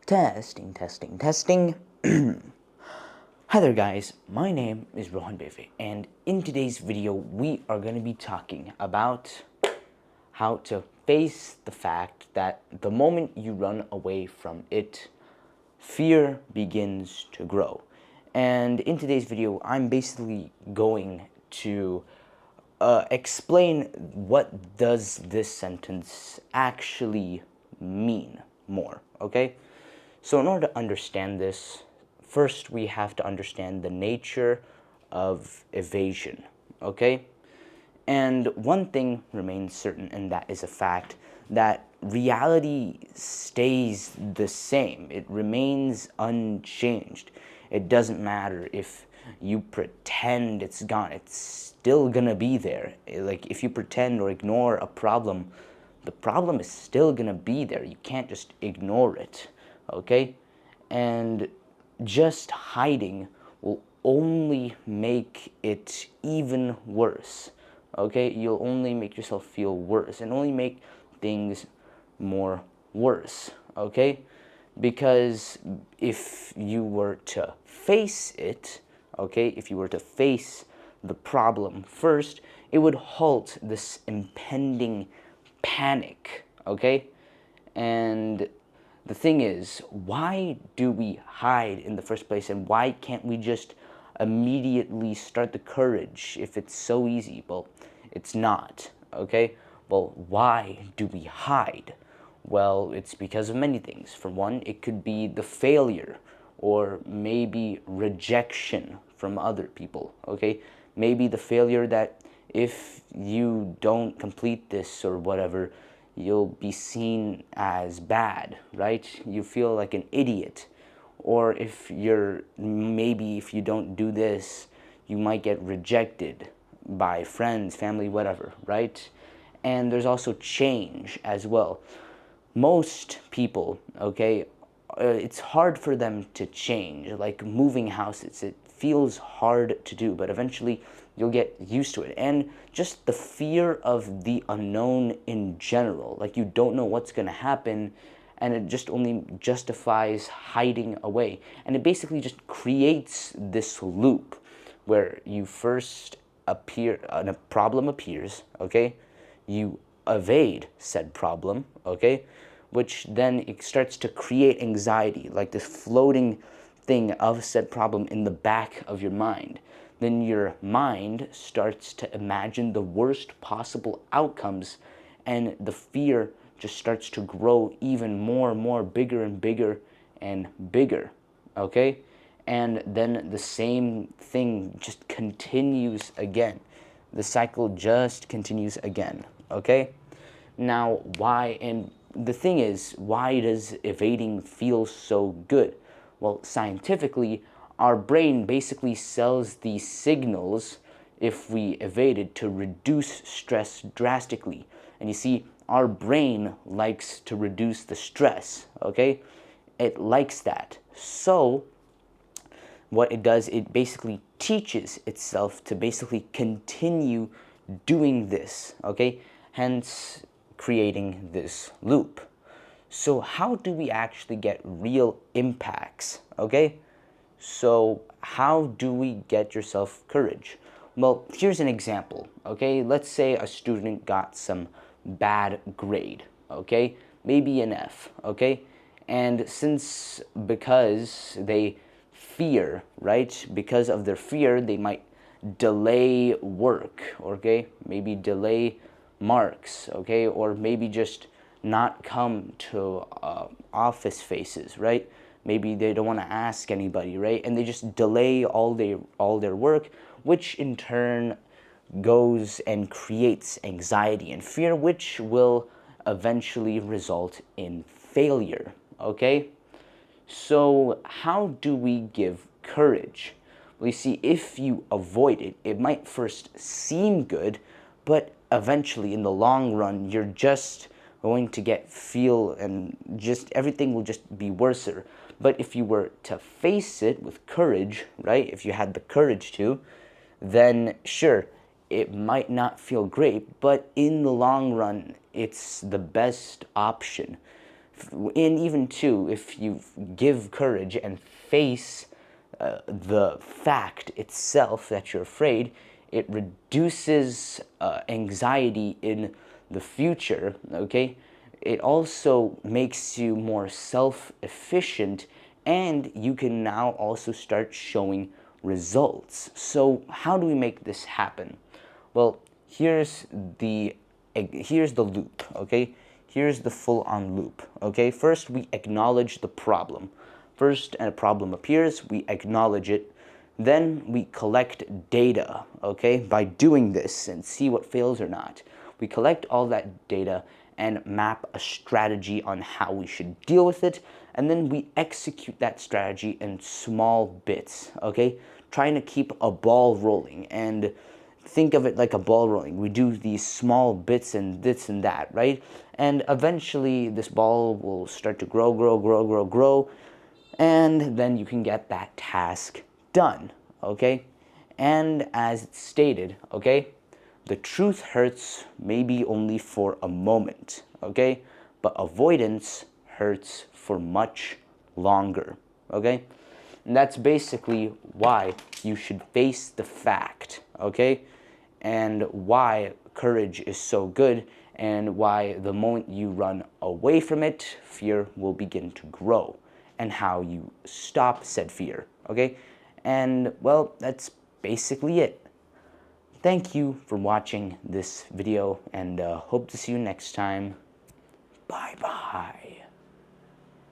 Testing, testing, testing. Hi there guys, my name is Rohan Beve, and in today's video we are going to be talking about how to face the fact that the moment you run away from it, fear begins to grow. And in today's video I'm basically going to explain what does this sentence actually mean more, okay? So in order to understand this, first we have to understand the nature of evasion, okay? And one thing remains certain, and that is a fact, that reality stays the same. It remains unchanged. It doesn't matter if you pretend it's gone, it's still gonna be there. Like, if you pretend or ignore a problem, the problem is still gonna be there. You can't just ignore it, okay? And just hiding will only make it even worse, okay? You'll only make yourself feel worse and only make things more worse, okay? Because if you were to face it, okay, if you were to face the problem first, it would halt this impending panic, okay? And the thing is, why do we hide in the first place, and why can't we just immediately start the courage if it's so easy? Well, it's not, okay? Well, why do we hide? Well, it's because of many things. For one, it could be the failure or maybe rejection from other people, okay? Maybe the failure that if you don't complete this or whatever, you'll be seen as bad, right? You feel like an idiot. Or if if you don't do this, you might get rejected by friends, family, whatever, right? And there's also change as well. Most people, okay, it's hard for them to change. Like moving houses, it feels hard to do, but eventually you'll get used to it. And just the fear of the unknown in general, like you don't know what's going to happen, and it just only justifies hiding away. And it basically just creates this loop where you first appear, a problem appears, okay? You evade said problem, okay? Which then it starts to create anxiety, like this floating thing of said problem in the back of your mind. Then your mind starts to imagine the worst possible outcomes, and the fear just starts to grow even more and more, bigger and bigger and bigger, okay? And then the same thing just continues again. The cycle just continues again, okay? Now, why, and the thing is, why does evading feel so good? Well, scientifically, our brain basically sells these signals if we evade it to reduce stress drastically. And you see, our brain likes to reduce the stress, okay? It likes that. So, what it does, it basically teaches itself to basically continue doing this, okay? Hence, creating this loop. So how do we actually get real impacts, okay? So how do we get yourself courage? Well, here's an example, okay? Let's say a student got some bad grade, okay? Maybe an F, okay? And because they fear, right? Because of their fear, they might delay work, okay? Maybe delay marks, okay? Or maybe just not come to office faces, right? Maybe they don't want to ask anybody, right? And they just delay all their work, which in turn goes and creates anxiety and fear, which will eventually result in failure, okay? So how do we give courage? Well, you see, if you avoid it, it might first seem good, but eventually in the long run, you're just going to feel and just everything will just be worser. But if you were to face it with courage, right? If you had the courage to, then sure, it might not feel great, but in the long run, it's the best option. And even too, if you give courage and face the fact itself that you're afraid, it reduces anxiety in the future, okay? It also makes you more self-efficient, and you can now also start showing results. So how do we make this happen? Well, here's the loop, okay? Here's the full-on loop, okay? First, we acknowledge the problem. First, a problem appears, we acknowledge it. Then we collect data, okay? By doing this and see what fails or not. We collect all that data and map a strategy on how we should deal with it, and then we execute that strategy in small bits, okay? Trying to keep a ball rolling, and think of it like a ball rolling. We do these small bits and this and that, right? And eventually this ball will start to grow, and then you can get that task done, okay? And as it's stated, okay, the truth hurts maybe only for a moment, okay? But avoidance hurts for much longer, okay? And that's basically why you should face the fact, okay? And why courage is so good, and why the moment you run away from it, fear will begin to grow, and how you stop said fear, okay? And, well, that's basically it. Thank you for watching this video, and hope to see you next time. Bye-bye.